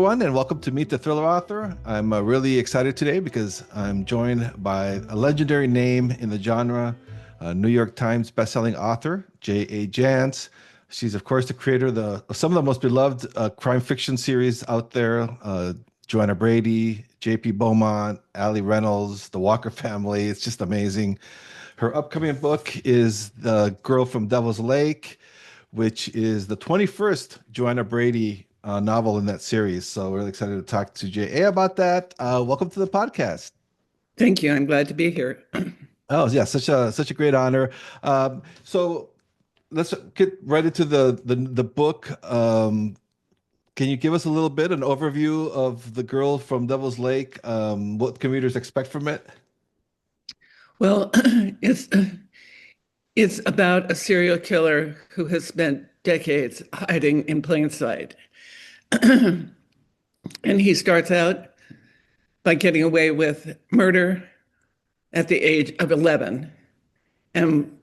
everyone, and welcome to Meet the Thriller Author. I'm really excited today because I'm joined by a legendary name in the genre, New York Times bestselling author, J.A. Jance. She's, of course, the creator of some of the most beloved crime fiction series out there, Joanna Brady, J.P. Beaumont, Ali Reynolds, The Walker Family. It's just amazing. Her upcoming book is The Girl from Devil's Lake, which is the 21st Joanna Brady novel in that series. So we're really excited to talk to J.A. about that. Welcome to the podcast. Thank you. I'm glad to be here. Oh yeah, such a great honor. So let's get right into the book. Can you give us a little bit an overview of The Girl from Devil's Lake? What can readers expect from it? Well, it's about a serial killer who has spent decades hiding in plain sight. And he starts out by getting away with murder at the age of 11. And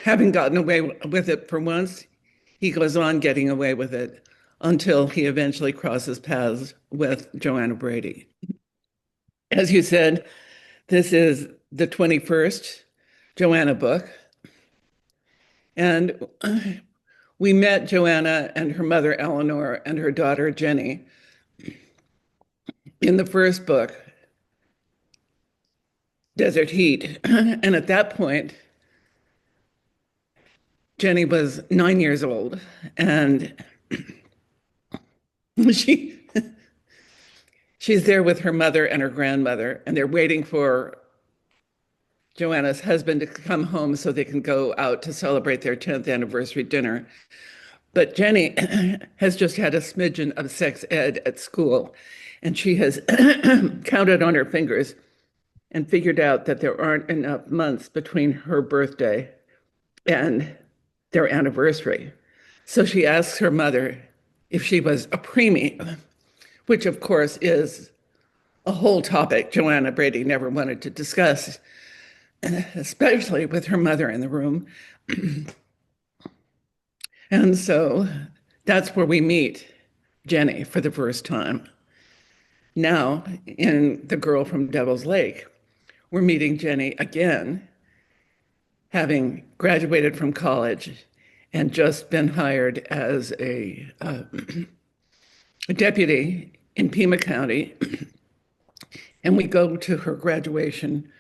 having gotten away with it for once, he goes on getting away with it until he eventually crosses paths with Joanna Brady. As you said, this is the 21st Joanna book. And we met Joanna and her mother, Eleanor, and her daughter, Jenny, in the first book, Desert Heat. And at that point, Jenny was 9 years old, and she she's there with her mother and her grandmother, and they're waiting for Joanna's husband to come home so they can go out to celebrate their 10th anniversary dinner. But Jenny has just had a smidgen of sex ed at school, and she has counted on her fingers and figured out that there aren't enough months between her birthday and their anniversary. So she asks her mother if she was a preemie, which of course is a whole topic Joanna Brady never wanted to discuss, especially with her mother in the room. And so that's where we meet Jenny for the first time. Now, in The Girl from Devil's Lake, we're meeting Jenny again, having graduated from college and just been hired as a deputy in Pima County. And we go to her graduation.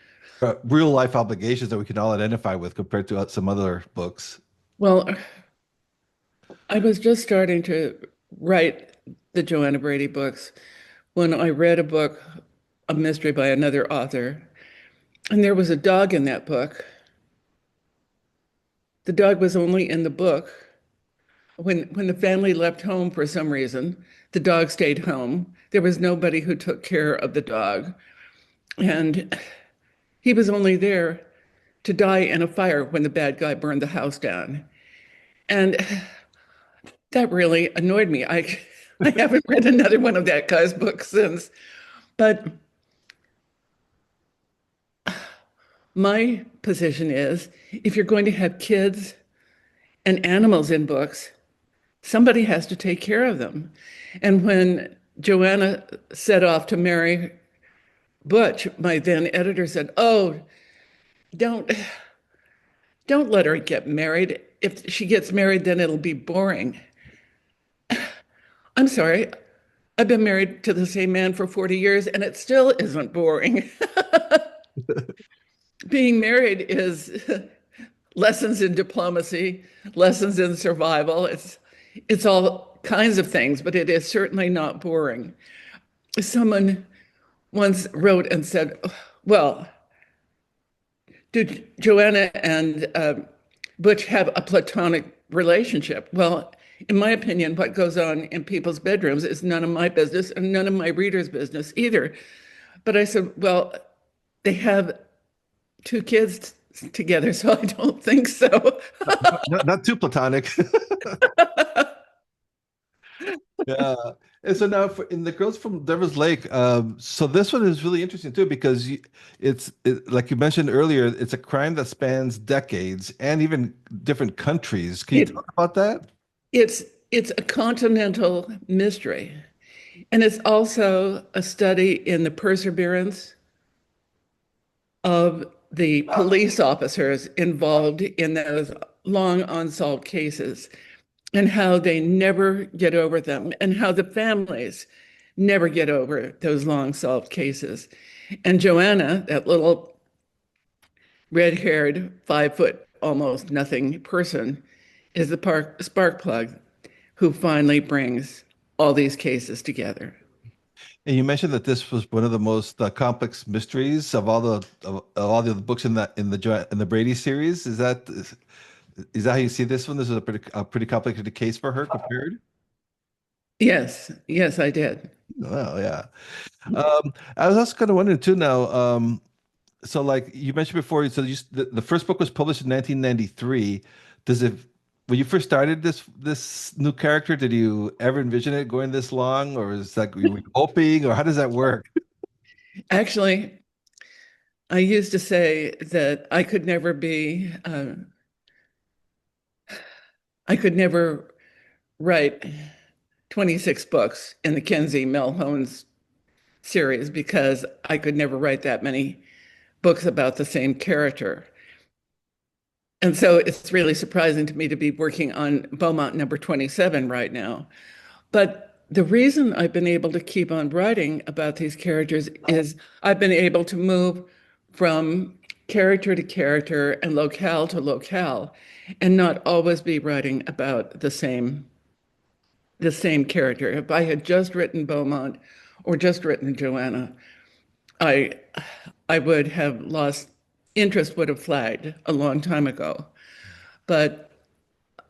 Real life obligations that we can all identify with compared to some other books. Well, I was just starting to write the Joanna Brady books when I read a book, a mystery by another author, and there was a dog in that book. The dog was only in the book. When the family left home for some reason, the dog stayed home. There was nobody who took care of the dog. And he was only there to die in a fire when the bad guy burned the house down. And that really annoyed me. I haven't read another one of that guy's books since. But my position is if you're going to have kids and animals in books, somebody has to take care of them. And when Joanna set off to marry Butch, my then editor said, "Oh, don't don't let her get married. If she gets married, then it'll be boring." I'm sorry. I've been married to the same man for 40 years and it still isn't boring. Being married is lessons in diplomacy, lessons in survival. It's all kinds of things, but it is certainly not boring. Someone once wrote and said, "Well, do Joanna and Butch have a platonic relationship?" Well, in my opinion, what goes on in people's bedrooms is none of my business and none of my readers' business either. But I said, well, they have two kids together, so I don't think so. Not too platonic. Yeah. And so now in The Girls from Devil's Lake, so this one is really interesting too because like you mentioned earlier, it's a crime that spans decades and even different countries. Can you It, talk about that? it's a continental mystery. And it's also a study in the perseverance of the police officers involved in those long unsolved cases and how they never get over them and how the families never get over those long solved cases. And Joanna, that little red haired, 5 foot, almost nothing person, is the spark plug who finally brings all these cases together. And you mentioned that this was one of the most complex mysteries of all the other books in the Brady series. Is that how you see this one? This is a pretty complicated case for her compared. Yes, yes, I did. Well, yeah. I was also kind of wondering too now. So like you mentioned before, so the first book was published in 1993. Does it, when you first started this new character, did you ever envision it going this long, or is that you were hoping, or how does that work? Actually, I used to say that I could never write 26 books in the Kinsey Melhones series because I could never write that many books about the same character. And so it's really surprising to me to be working on Beaumont number 27 right now. But the reason I've been able to keep on writing about these characters is I've been able to move from character to character and locale to locale and not always be writing about the same character. If I had just written Beaumont or just written Joanna, I I would have lost interest would have flagged a long time ago. But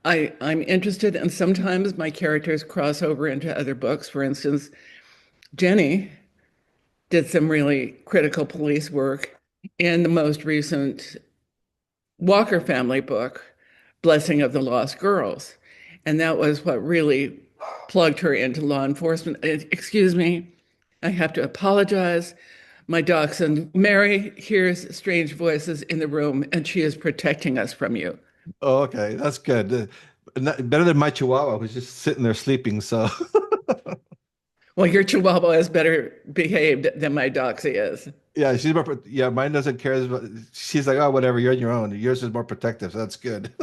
I'm interested, and sometimes my characters cross over into other books. For instance, Jenny did some really critical police work in the most recent Walker family book, Blessing of the Lost Girls. And that was what really plugged her into law enforcement. Excuse me, I have to apologize. My dachshund, Mary, hears strange voices in the room, and she is protecting us from you. Oh, okay, that's good. Better than my Chihuahua, who's just sitting there sleeping. So, Well, your Chihuahua is better behaved than my Doxy is. yeah, yeah, mine doesn't care. She's like, oh, whatever, you're on your own. Yours is more protective, so that's good.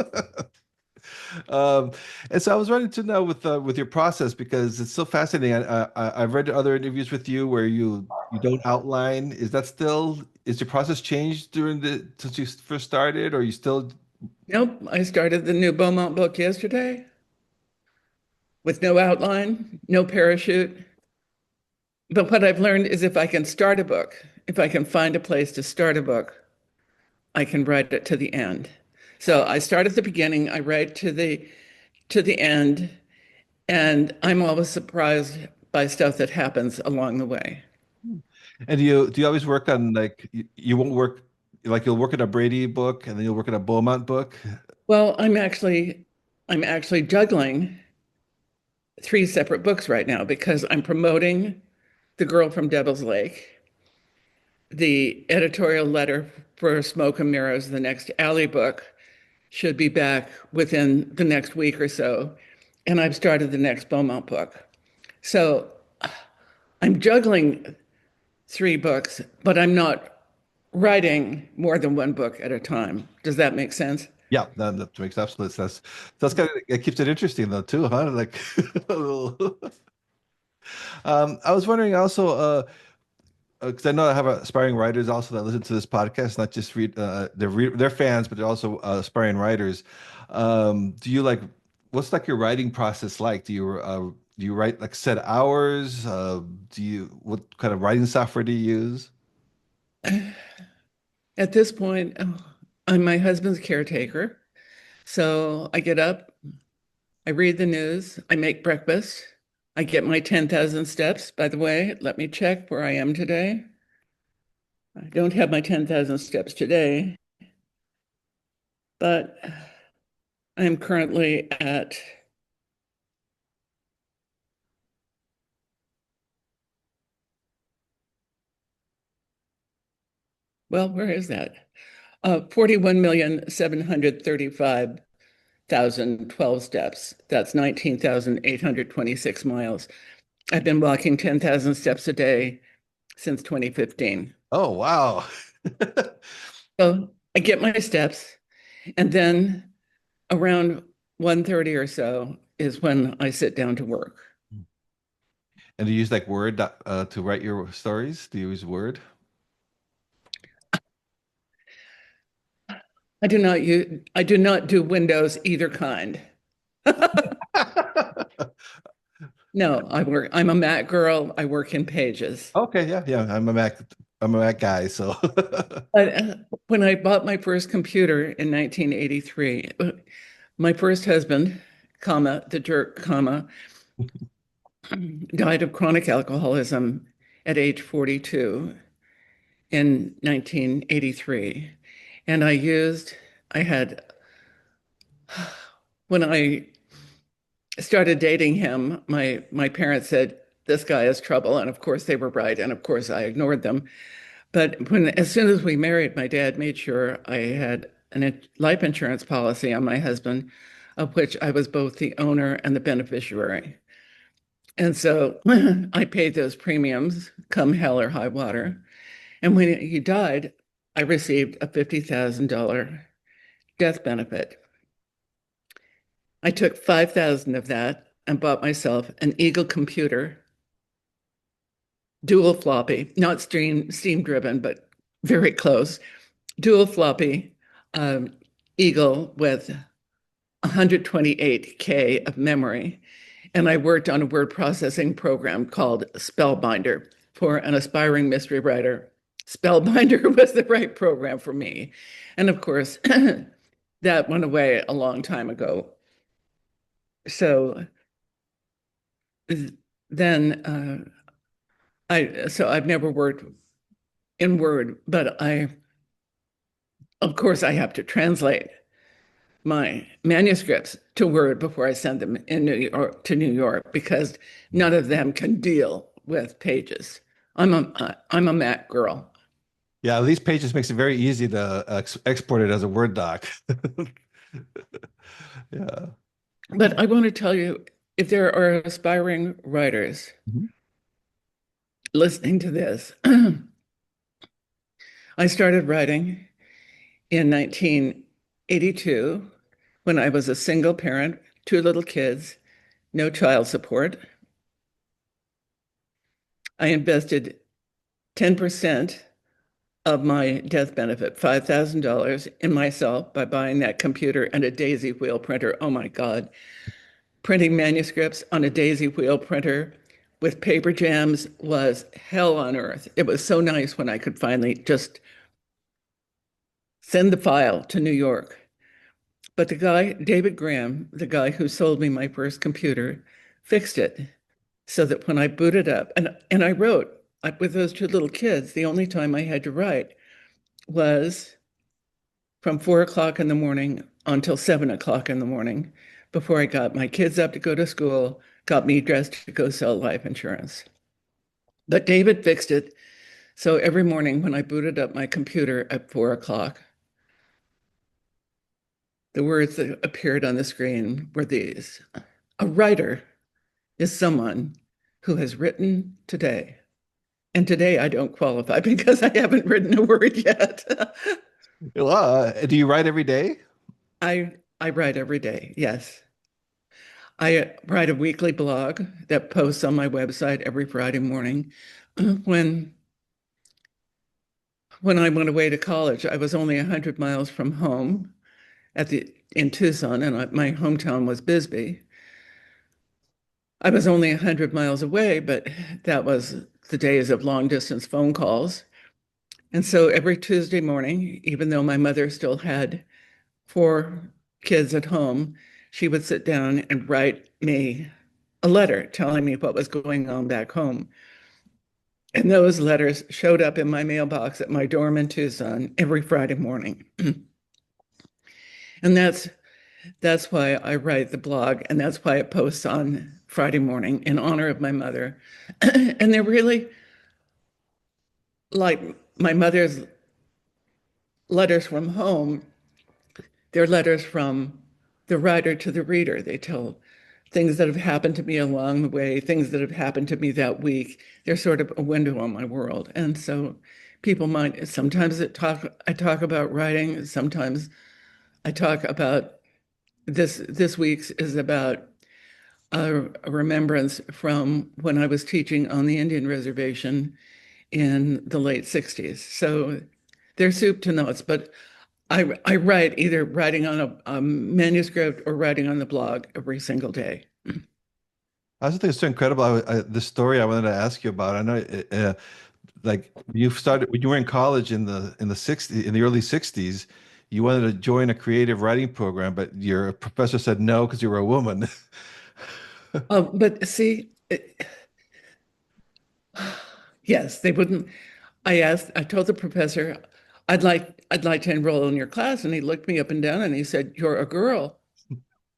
Um, and so I was wanting to know with your process because it's so fascinating. I've read other interviews with you where you don't outline. Is your process changed since you first started, or you still? Nope, I started the new Beaumont book yesterday with no outline, no parachute. But what I've learned is if I can start a book, if I can find a place to start a book, I can write it to the end. So I start at the beginning, I write to the end, and I'm always surprised by stuff that happens along the way. And do you always work on like you won't work like you'll work on a Brady book and then you'll work on a Beaumont book? Well, I'm actually juggling three separate books right now because I'm promoting The Girl from Devil's Lake, the editorial letter for Smoke and Mirrors, the next Alley book, should be back within the next week or so. And I've started the next Beaumont book. So I'm juggling three books, but I'm not writing more than one book at a time. Does that make sense? Yeah, that makes absolute sense. That's kind of it keeps it interesting though too, huh? Like a little. I was wondering also, because I know I have aspiring writers also that listen to this podcast, not just they're fans, but they're also aspiring writers. Do you like what's like your writing process like? Do you write like set hours? What kind of writing software do you use? At this point, I'm my husband's caretaker. So I get up, I read the news, I make breakfast, I get my 10,000 steps. By the way, let me check where I am today. I don't have my 10,000 steps today, but I'm currently at, well, where is that? 41,735,012 steps. That's 19,826 miles. I've been walking 10,000 steps a day since 2015. Oh, wow. So I get my steps, and then around 1:30 or so is when I sit down to work. And do you use like Word to write your stories? Do you use Word? I do not do Windows either kind. No, I'm a Mac girl. I work in Pages. Okay, yeah, yeah. I'm a Mac guy, so But when I bought my first computer in 1983, my first husband, comma, the jerk, comma, died of chronic alcoholism at age 42 in 1983. And I had, when I started dating him, my parents said, this guy is trouble. And of course they were right. And of course I ignored them. But as soon as we married, my dad made sure I had a life insurance policy on my husband, of which I was both the owner and the beneficiary. And so I paid those premiums come hell or high water. And when he died, I received a $50,000 death benefit. I took 5,000 of that and bought myself an Eagle computer, dual floppy, not steam driven, but very close, dual floppy um, Eagle with 128K of memory. And I worked on a word processing program called Spellbinder for an aspiring mystery writer. Spellbinder was the right program for me. And of course, that went away a long time ago. So then I've never worked in Word, but of course, I have to translate my manuscripts to Word before I send them in New York to New York because none of them can deal with Pages. I'm a Mac girl, yeah, at least Pages makes it very easy to export it as a Word doc. Yeah. but I want to tell you if there are aspiring writers Mhm. listening to this, I started writing in 1982 when I was a single parent, two little kids, no child support. I invested 10% of my death benefit, $5,000 in myself by buying that computer and a daisy wheel printer. Oh my God. Printing manuscripts on a daisy wheel printer with paper jams was hell on earth. It was so nice when I could finally just send the file to New York. But the guy, David Graham, the guy who sold me my first computer, fixed it so that when I booted up, and I wrote with those two little kids, the only time I had to write was from 4 o'clock in the morning until 7 o'clock in the morning before I got my kids up to go to school, got me dressed to go sell life insurance. But David fixed it. So every morning when I booted up my computer at 4 o'clock, the words that appeared on the screen were these: a writer is someone who has written today. And today I don't qualify because I haven't written a word yet. Well, do you write every day? I write every day, yes. I write a weekly blog that posts on my website every Friday morning. When when I went away to college, I was only 100 miles from home in Tucson, and my hometown was Bisbee. I was only 100 miles away, but that was the days of long distance phone calls. And so every Tuesday morning, even though my mother still had four kids at home, she would sit down and write me a letter telling me what was going on back home. And those letters showed up in my mailbox at my dorm in Tucson every Friday morning. And that's why I write the blog, and that's why it posts on Friday morning in honor of my mother. And they're really like my mother's letters from home. They're letters from the writer to the reader. They tell things that have happened to me along the way, things that have happened to me that week. They're sort of a window on my world. And so people might sometimes I talk about writing, sometimes I talk about this week's is about a remembrance from when I was teaching on the Indian reservation in the late 60s. So they're soup to nuts, but I write either writing on a manuscript or writing on the blog every single day. I just think it's so incredible. The story I wanted to ask you about. I know, like you started when you were in college in the 60s, in the early 60s. You wanted to join a creative writing program, but your professor said no because you were a woman. But see, yes, they wouldn't. I told the professor, I'd like to enroll in your class. And he looked me up and down and he said, "You're a girl."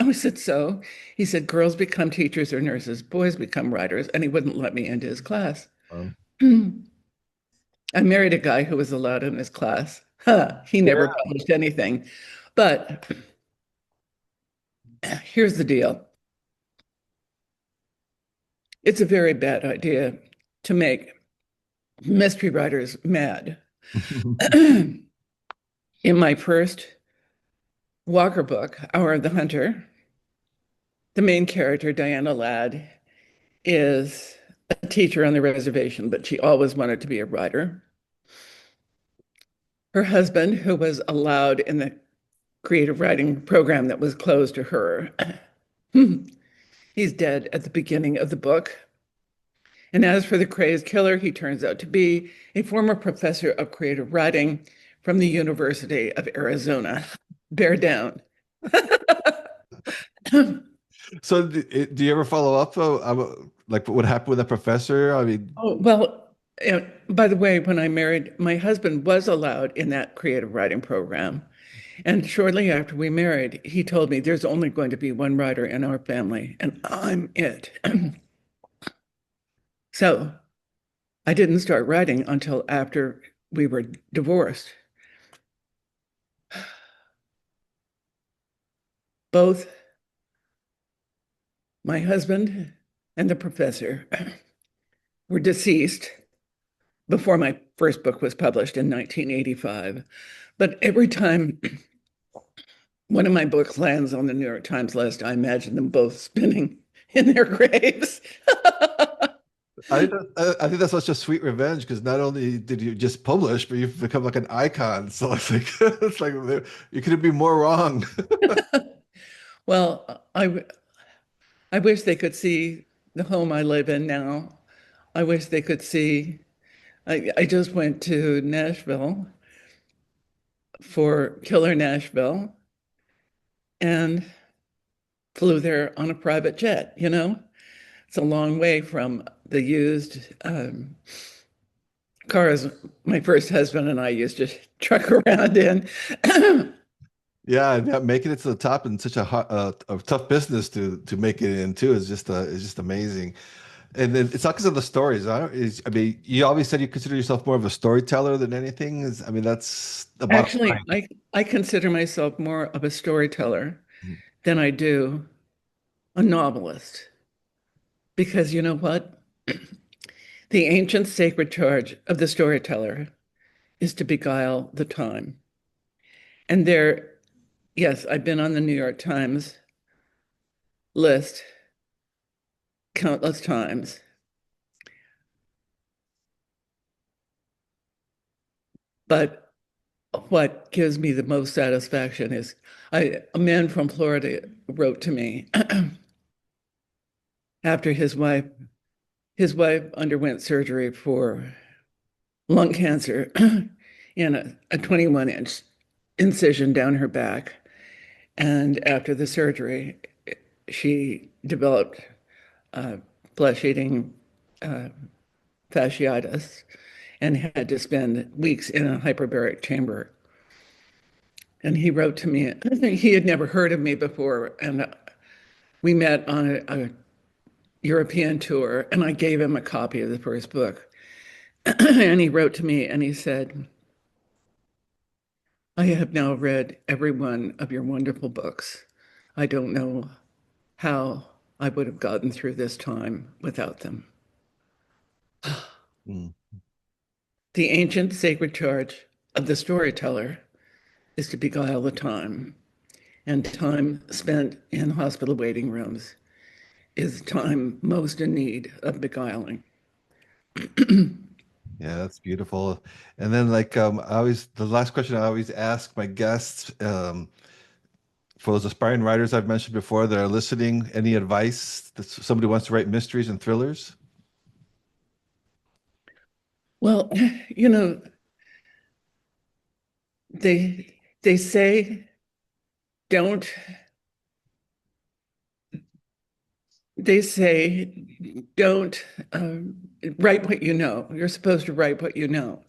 I said, "So?" He said, "Girls become teachers or nurses, boys become writers." And he wouldn't let me into his class. I married a guy who was allowed in his class. Huh, he never Yeah. published anything. But here's the deal. It's a very bad idea to make mystery writers mad. In my first Walker book, Hour of the Hunter, the main character, Diana Ladd, is a teacher on the reservation, but she always wanted to be a writer. Her husband, who was allowed in the creative writing program that was closed to her, he's dead at the beginning of the book. And as for the crazed killer, he turns out to be a former professor of creative writing from the University of Arizona. Bear down. So, do you ever follow up though? Like what happened with that professor? I mean, Oh, well, by the way, when I married, my husband was allowed in that creative writing program. And shortly after we married, he told me there's only going to be one writer in our family, and I'm it. So I didn't start writing until after we were divorced. Both my husband and the professor were deceased before my first book was published in 1985. But every time one of my books lands on the New York Times list, I imagine them both spinning in their graves. I think that's such a sweet revenge because not only did you just publish, but you've become like an icon. So it's like it's like you couldn't be more wrong. Well, I wish they could see the home I live in now. I wish they could see. I just went to Nashville for Killer Nashville and flew there on a private jet, you know? It's a long way from the used cars my first husband and I used to truck around in. Yeah, and yeah, making it to the top in such a tough business to make it in too is just amazing. And then it's not because of the stories. I mean, you always said you consider yourself more of a storyteller than anything. I mean, that's the bottom Actually, line. I consider myself more of a storyteller Mhm. than I do a novelist. Because you know what? The ancient sacred charge of the storyteller is to beguile the time. And there, yes, I've been on the New York Times list countless times, but what gives me the most satisfaction is a man from Florida wrote to me after his wife underwent surgery for lung cancer and a 21-inch incision down her back. And after the surgery, she developed uh, flesh-eating uh, fasciitis and had to spend weeks in a hyperbaric chamber. And he wrote to me, I think he had never heard of me before. And we met on a European tour, and I gave him a copy of the first book. And he wrote to me and he said, "I have now read every one of your wonderful books. I don't know how I would have gotten through this time without them. Mm. The ancient sacred charge of the storyteller is to beguile the time, and time spent in hospital waiting rooms is time most in need of beguiling. Yeah, that's beautiful. And then I always the last question I always ask my guests, for those aspiring writers I've mentioned before that are listening, any advice that somebody wants to write mysteries and thrillers? Well, you know, they say don't they say don't write what you know. You're supposed to write what you know.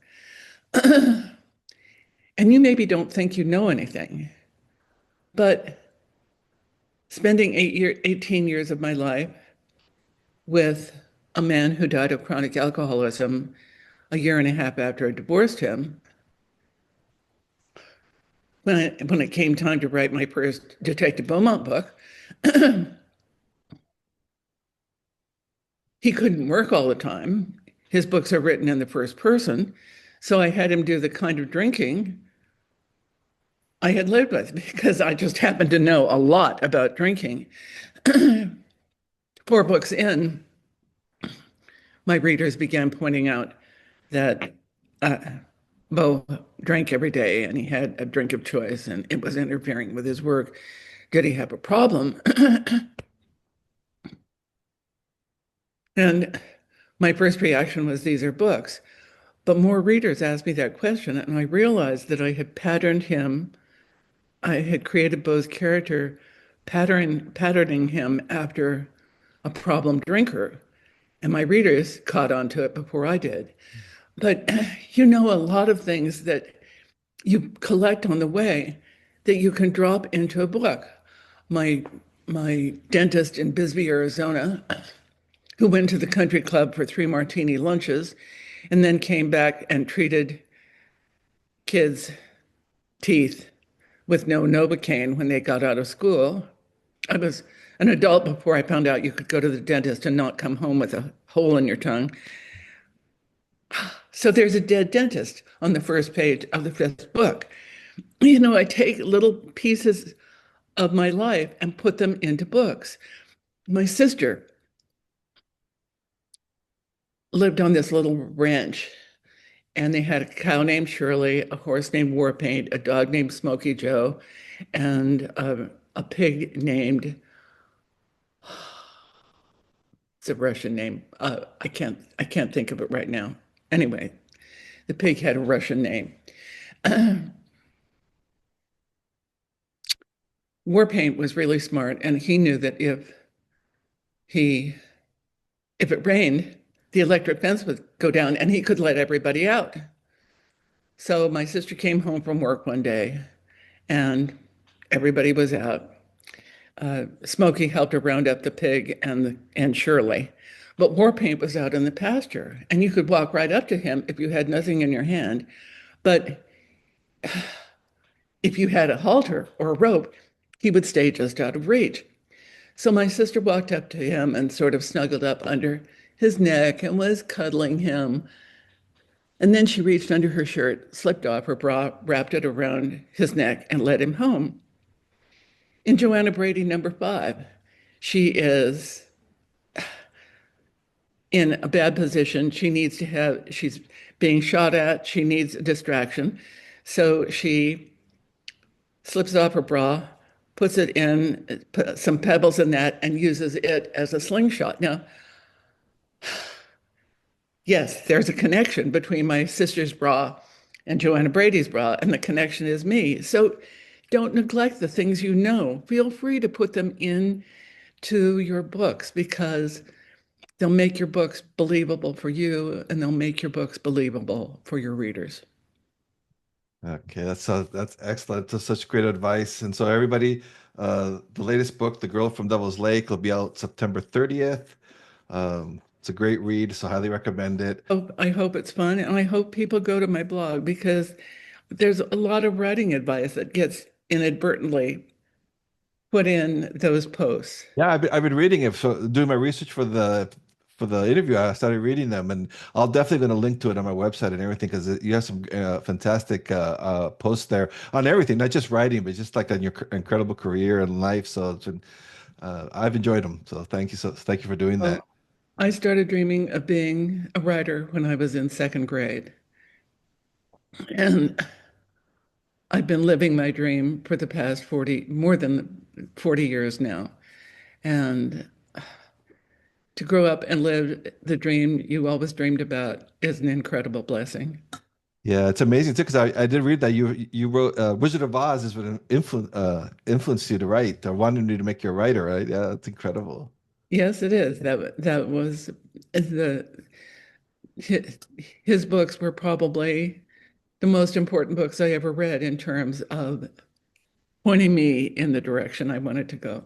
And you maybe don't think you know anything, but spending 18 years of my life with a man who died of chronic alcoholism a year and a half after I divorced him, when it came time to write my first Detective Beaumont book, he couldn't work all the time. His books are written in the first person. So I had him do the kind of drinking I had lived with because I just happened to know a lot about drinking. 4 books in, my readers began pointing out that uh, Bo drank every day and he had a drink of choice and it was interfering with his work. Did he have a problem? And my first reaction was, these are books. But more readers asked me that question, and I realized that I had patterned him. I had created Bo's character, patterning him after a problem drinker. And my readers caught on to it before I did. But you know, a lot of things that you collect on the way that you can drop into a book. My my dentist in Bisbee, Arizona, who went to the country club for 3 martini lunches and then came back and treated kids' teeth with no Novocaine when they got out of school. I was an adult before I found out you could go to the dentist and not come home with a hole in your tongue. So there's a dead dentist on the first page of the fifth book. You know, I take little pieces of my life and put them into books. My sister lived on this little ranch, and they had a cow named Shirley, a horse named Warpaint, a dog named Smokey Joe, and a pig named, it's a Russian name. I can't think of it right now. Anyway, the pig had a Russian name. Warpaint was really smart, and he knew that he if it rained, the electric fence would go down and he could let everybody out. So my sister came home from work one day and everybody was out. Smokey helped her round up the pig and Shirley. But Warpaint was out in the pasture and you could walk right up to him if you had nothing in your hand. But if you had a halter or a rope, he would stay just out of reach. So my sister walked up to him and sort of snuggled up under his neck and was cuddling him. And then she reached under her shirt, slipped off her bra, wrapped it around his neck, and led him home. In Joanna Brady, number 5, she is in a bad position. She's being shot at. She needs a distraction. So she slips off her bra, puts it in, put some pebbles in that, and uses it as a slingshot. Now, yes, there's a connection between my sister's bra and Joanna Brady's bra, and the connection is me. So don't neglect the things you know. Feel free to put them into your books because they'll make your books believable for you and they'll make your books believable for your readers. Okay, that's excellent. That's such great advice. And so everybody, the latest book, The Girl from Devil's Lake, will be out September 30th. It's a great read, so highly recommend it. I hope it's fun and I hope people go to my blog because there's a lot of writing advice that gets inadvertently put in those posts. Yeah, I've been reading it. So doing my research for the interview, I started reading them, and I'll definitely going to link to it on my website and everything because you have some fantastic posts there on everything, not just writing, but just like on your incredible career and life. So it's been, I've enjoyed them. So thank you for doing that. Well, I started dreaming of being a writer when I was in second grade. And I've been living my dream for the past 40, more than 40 years now. And to grow up and live the dream you always dreamed about is an incredible blessing. Yeah, it's amazing too because I did read that you wrote Wizard of Oz is what influenced you to write or wanted you to make you a writer, right? Yeah, that's incredible. Yes, it is. That was the his, his books were probably the most important books I ever read in terms of pointing me in the direction I wanted to go.